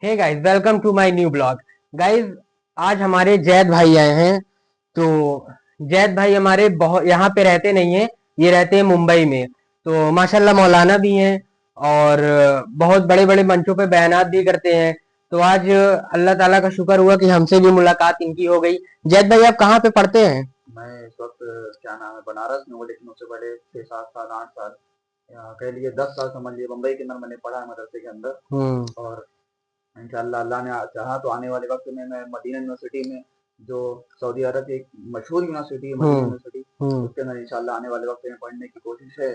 Hey guys, welcome to my new blog. Guys, आज हमारे जैद भाई आए हैं। तो जैद भाई हमारे बहुत यहाँ पे रहते नहीं है, ये रहते हैं मुंबई में। तो माशाल्लाह मौलाना भी हैं और बहुत बड़े बड़े मंचों पे बयानात भी करते हैं। तो आज अल्लाह ताला का शुक्र हुआ कि हमसे भी मुलाकात इनकी हो गई। जैद भाई, आप कहाँ पे पढ़ते हैं? मैं इस वक्त क्या नाम है बनारस में हूँ, लेकिन उससे पहले 6-7 साल 8 साल कह लिए 10 साल समझ लिए मुंबई के अंदर मैंने पढ़ा है मदरसे के अंदर। और इंशाअल्लाह अल्लाह ने चाहा तो आने वाले वक्त में मैं मदीना यूनिवर्सिटी में, जो सऊदी अरब की एक मशहूर यूनिवर्सिटी है मदीना यूनिवर्सिटी, उसके अंदर इंशाअल्लाह आने वाले वक्त में पढ़ने की कोशिश है।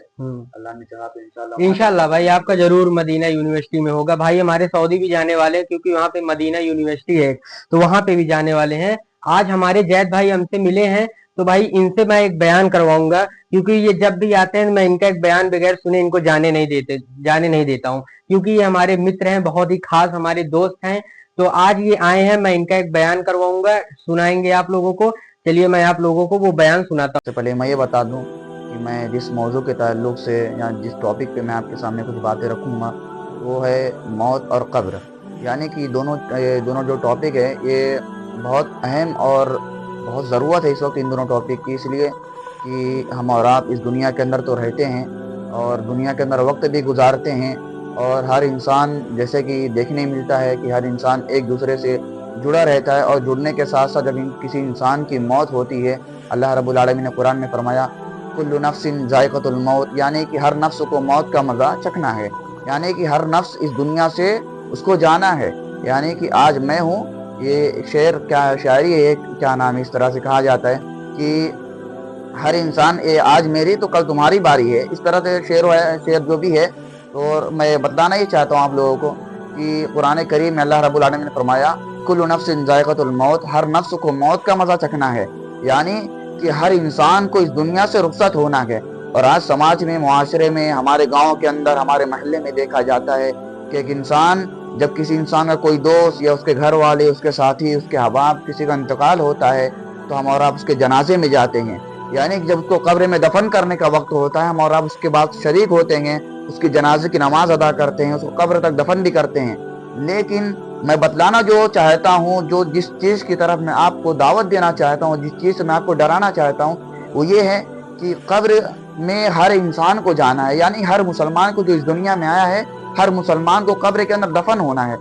अल्लाह ने चाहा तो इंशाल्लाह भाई आपका जरूर मदीना यूनिवर्सिटी में होगा। भाई हमारे सऊदी भी जाने वाले हैं, क्योंकि वहाँ पे मदीना यूनिवर्सिटी है, तो वहाँ पे भी जाने वाले हैं। आज हमारे जैद भाई हमसे मिले हैं, तो भाई इनसे मैं एक बयान करवाऊंगा, क्योंकि ये जब भी आते हैं मैं इनका एक बयान बगैर सुने इनको जाने नहीं देता हूँ, क्योंकि ये हमारे मित्र हैं, बहुत ही खास हमारे दोस्त हैं। तो आज ये आए हैं, मैं इनका एक बयान करवाऊंगा, सुनाएंगे आप लोगों को। चलिए मैं आप लोगों को वो बयान सुनाता हूँ। सबसे पहले मैं ये बता दूं कि मैं जिस मौजू के ताल्लुक से या जिस टॉपिक पे मैं आपके सामने कुछ बातें रखूँगा वो है मौत और कब्र। यानी कि दोनों जो टॉपिक है ये बहुत अहम और बहुत ज़रूरत है इस वक्त इन दोनों टॉपिक की, इसलिए कि हम और आप इस दुनिया के अंदर तो रहते हैं और दुनिया के अंदर वक्त भी गुजारते हैं। और हर इंसान, जैसे कि देखने मिलता है कि हर इंसान एक दूसरे से जुड़ा रहता है, और जुड़ने के साथ साथ जब किसी इंसान की मौत होती है, अल्लाह रब्बुल आलमीन ने कुरान में फरमाया कुल्लु नफ्सिन जायक़तुल मौत, यानी कि हर नफ्स को मौत का मज़ा चखना है। यानी कि हर नफ्स इस दुनिया से उसको जाना है। यानी कि आज मैं हूँ, ये शेर क्या शायरी है, क्या नाम है, इस तरह से कहा जाता है कि हर इंसान ये आज मेरी तो कल तुम्हारी बारी है, इस तरह से शेर जो भी है। तो मैं बताना ही चाहता हूँ आप लोगों को कि कुरान करीम में अल्लाह रब्बुल आलमीन ने फरमाया कुल्लु नफ्सिन जायक़तुल मौत, हर नफ्स को मौत का मज़ा चखना है। यानी कि हर इंसान को इस दुनिया से रुखसत होना है। और आज समाज में, मुआशरे में, हमारे गाँव के अंदर, हमारे महल्ले में देखा जाता है कि एक इंसान, जब किसी इंसान का कोई दोस्त या उसके घर वाले, उसके साथी, उसके अहबाब किसी का इंतकाल होता है तो हम और आप उसके जनाजे में जाते हैं। यानी कि जब उसको कब्र में दफन करने का वक्त होता है, हम और आप उसके बाद शरीक होते हैं, उसकी जनाजे की नमाज अदा करते हैं, उसको कब्र तक दफन भी करते हैं। लेकिन मैं बतलाना जो चाहता हूँ, जो जिस चीज़ की तरफ मैं आपको दावत देना चाहता हूँ, जिस चीज़ से मैं आपको डराना चाहता हूँ, वो ये है कि कब्र में हर इंसान को जाना है। यानी हर मुसलमान को जो इस दुनिया में आया है, हर मुसलमान को कब्र के अंदर दफन होना है।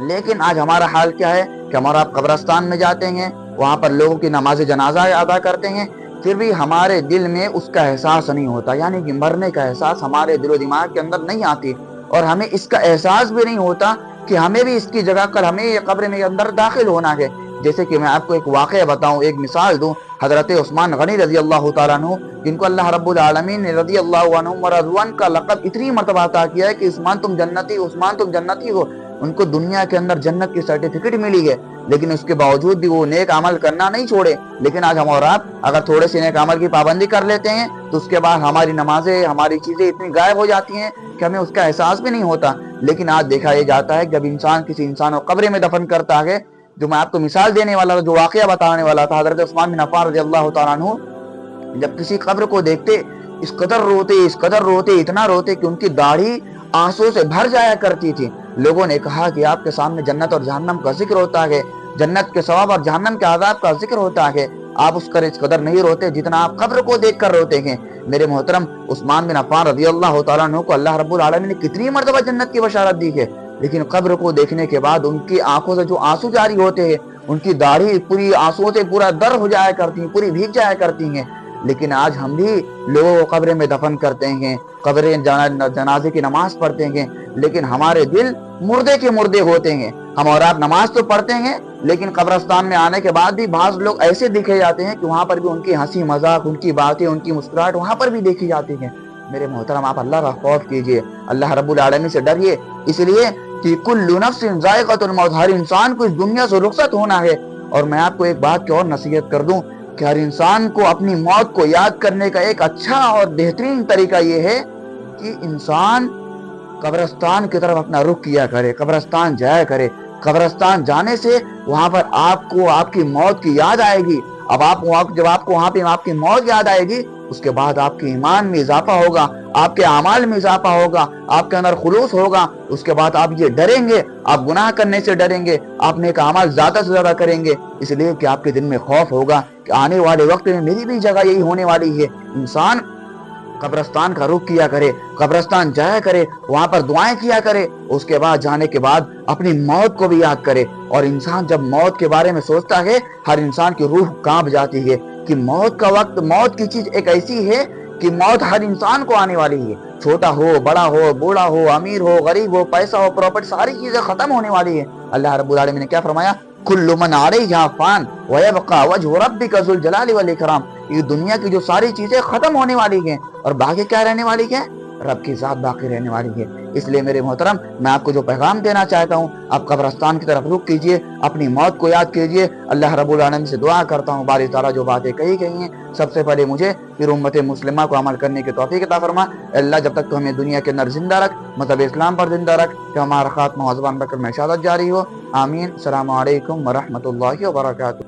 लेकिन आज हमारा हाल क्या है कि हमारा आप कब्रस्तान में जाते हैं, वहाँ पर लोगों की नमाज जनाजा अदा करते हैं, फिर भी हमारे दिल में उसका एहसास नहीं होता। यानी कि मरने का एहसास हमारे दिलो दिमाग के अंदर नहीं आती, और हमें इसका एहसास भी नहीं होता कि हमें भी इसकी जगह कर हमें ये कब्र में अंदर दाखिल होना है। जैसे कि मैं आपको एक वाक़या बताऊं, एक मिसाल दूं, हज़रत उस्मान गनी रज़ी अल्लाह तआला अन्हु, जिनको अल्लाह रब्बुल आलमीन ने रज़ी अल्लाहु अन्हु व रज़वान का लक़ब इतनी मर्तबा अता किया है कि उस्मान तुम जन्नती, उस्मान तुम जन्नती हो। उनको दुनिया के अंदर जन्नत की सर्टिफिकेट मिली है, लेकिन उसके बावजूद भी वो नेक अमल करना नहीं छोड़े। लेकिन आज हम और आप अगर थोड़े से नेक अमल की पाबंदी कर लेते हैं तो उसके बाद हमारी नमाजें, हमारी चीज़ें इतनी गायब हो जाती हैं कि हमें उसका एहसास भी नहीं होता। लेकिन आज देखा यह जाता है जब इंसान किसी इंसान को कब्र में दफन करता है, जो मैं आपको मिसाल देने वाला था, जो वाक़या बताने वाला था, हज़रत उस्मान बिन अफ़्फ़ान रज़ियल्लाहु तआला अन्हु जब किसी कब्र को देखते इस कदर रोते, इतना रोते कि उनकी दाढ़ी आंसू से भर जाया करती थी। लोगों ने कहा कि आपके सामने जन्नत और जहन्नम का जिक्र होता है, जन्नत के सवाब और जहन्नम के आज़ाब का जिक्र होता है, आप उस कदर नहीं रोते जितना आप कब्र को देखकर रोते हैं। मेरे मोहतरम, उस्मान बिन अफ़्फ़ान रज़ियल्लाहु तआला अन्हु को अल्लाह रब्बुल आलमीन ने कितनी मर्तबा जन्नत की बशारत दी है, लेकिन कब्र को देखने के बाद उनकी आंखों से जो आंसू जारी होते हैं, उनकी दाढ़ी पूरी आंसुओं से पूरा दर हो जाया करती है, पूरी भीग जाया करती हैं। लेकिन आज हम भी लोगों को कब्र में दफन करते हैं, कब्र जनाजे की नमाज पढ़ते हैं, लेकिन हमारे दिल मुर्दे के मुर्दे होते हैं। हम और आप नमाज तो पढ़ते हैं, लेकिन कब्रस्तान में आने के बाद भी बाज लोग ऐसे दिखे जाते हैं कि वहाँ पर भी उनकी हंसी मजाक, उनकी बातें, उनकी मुस्कुराहट वहाँ पर भी देखी जाती है। मेरे मोहतरम, आप अल्लाह का खौफ कीजिए, अल्लाह रब्बुल आलमीन से डरिए, इसलिए कि कुल्लु नफ्सिन जायक़तुल मौत, हर इंसान को इस दुनिया से रुखसत होना है। और मैं आपको एक बात की और नसीहत कर दूं कि हर इंसान को अपनी मौत को याद करने का एक अच्छा और बेहतरीन तरीका यह है कि इंसान कब्रस्तान की तरफ अपना रुख किया करे, कब्रस्तान जाया करे। कब्रस्तान जाने से वहां पर आपको आपकी मौत की याद आएगी। अब आप जब आपको वहां पे आपकी मौत याद आएगी اس کے بعد آپ کے ایمان میں اضافہ ہوگا، آپ کے اعمال میں اضافہ ہوگا، آپ کے اندر خلوص ہوگا، اس کے بعد آپ یہ ڈریں گے، آپ گناہ کرنے سے ڈریں گے، آپ نیک اعمال زیادہ سے زیادہ کریں گے، اس لیے کہ آپ کے دل میں خوف ہوگا کہ آنے والے وقت میں میری بھی جگہ یہی ہونے والی ہے۔ انسان قبرستان کا رخ کیا کرے، قبرستان جایا کرے، وہاں پر دعائیں کیا کرے، اس کے بعد جانے کے بعد اپنی موت کو بھی یاد کرے۔ اور انسان جب موت کے بارے میں سوچتا ہے، ہر انسان کی روح کانپ جاتی ہے کہ موت کا وقت، موت کی چیز ایک ایسی ہے کہ موت ہر انسان کو آنے والی ہے، چھوٹا ہو، بڑا ہو، بوڑھا ہو، امیر ہو، غریب ہو، پیسہ ہو، پراپرٹی، ساری چیزیں ختم ہونے والی ہے۔ اللہ رب العالمین نے کیا فرمایا؟ کل من علیہا فان ویبقى وجہ ربک ذو الجلال والاکرام، یہ دنیا کی جو ساری چیزیں ختم ہونے والی ہیں اور باقی کیا رہنے والی ہے؟ رب کی ذات باقی رہنے والی ہے۔ اس لیے میرے محترم، میں آپ کو جو پیغام دینا چاہتا ہوں، آپ قبرستان کی طرف رخ کیجئے، اپنی موت کو یاد کیجئے۔ اللہ رب العالمین سے دعا کرتا ہوں باری تعالیٰ جو باتیں کہی گئی ہیں سب سے پہلے مجھے پھر امت مسلمہ کو عمل کرنے کی توفیق عطا فرما۔ اللہ جب تک تو ہمیں دنیا کے اندر زندہ رکھ، مذہب اسلام پر زندہ رکھ، کہ ہمارا خاتمہ زبان بکر میں شہادت جاری ہو۔ آمین۔ السلام علیکم ورحمۃ اللہ وبرکاتہ۔